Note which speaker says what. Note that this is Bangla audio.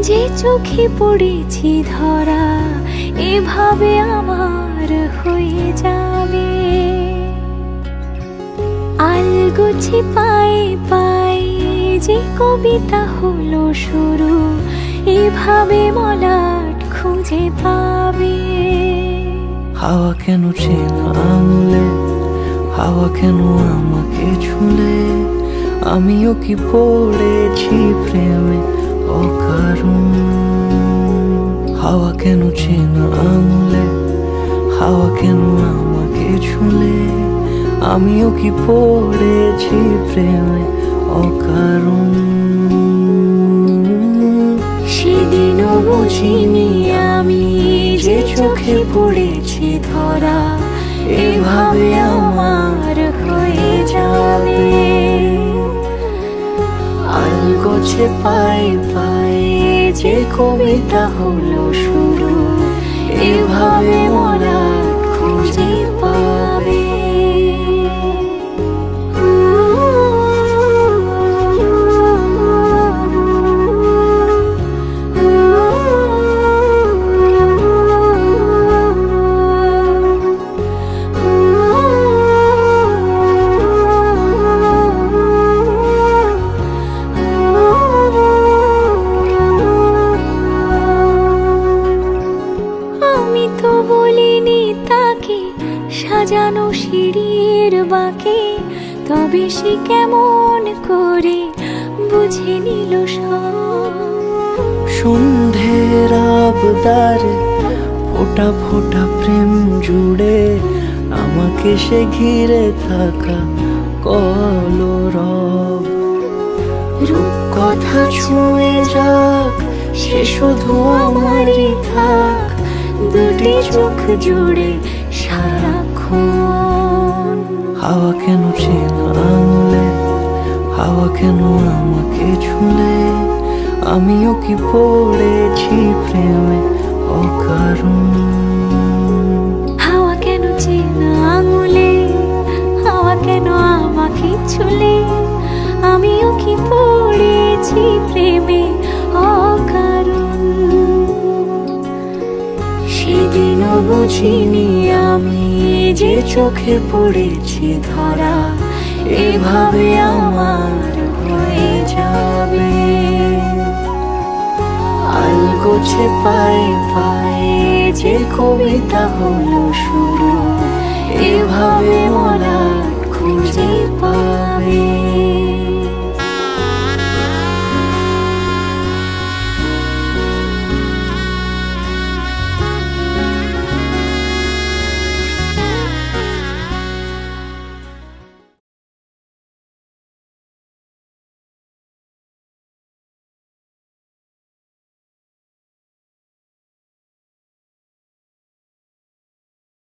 Speaker 1: যে চোখে পড়েছি ধরা এভাবে আমার হয়ে যাবে। আলগোছে পায়ে পায়ে যে কবিতা হলো শুরু, এভাবে মলাট খুঁজে পাবে।
Speaker 2: হাওয়া কেন চেনা আঙুলে, হাওয়া কেন আমাকে ছুলে, আমিও কি পড়েছি প্রেমে অকারণ। হাওয়া কেন চেনা আঙুলে, হাওয়া কেন আমাকে ছুলে, আমিও কি পড়েছি প্রেমে অকারণ।
Speaker 1: সেদিনও বুঝিনি আমি যে চোখে পড়েছি ধরা এভাবে আমার হয়ে যাবে।
Speaker 2: আলগোছে পায়ে পায়ে যে কবিতা হলো শুরু,
Speaker 1: এভাবে মলাট খুঁজে পাবে। বলিনি তাকে সাজানো সিঁড়ির বাঁকে, তবে সে কেমন করে বুঝে নিল সব।
Speaker 2: সন্ধ্যের আবদারে ফোটা ফোটা প্রেম জুড়ে, আমাকে সে ঘিরে থাকা কলরব।
Speaker 1: রূপকথা ছুঁয়ে যাক সে শুধু আমারই থাক, দুটি চোখ জুড়ে সারাক্ষণ।
Speaker 2: হাওয়া কেন চেনা আঙুলে, হাওয়া কেন আমাকে ছুলে, আমিও কি পড়েছি প্রেমে অকারণ।
Speaker 1: হাওয়া কেন চেনা আঙুলে, হাওয়া কেন আমাকে ছুলে, আমিও কি পড়েছি প্রেমে অকারণ। সেদিনও বুঝিনি আমি যে চোখে পড়েছি ধরা এভাবে আমার হয়ে যাবে। আলগোছে পায়ে পায়ে যে কবিতা হলো শুরু, এভাবে মলা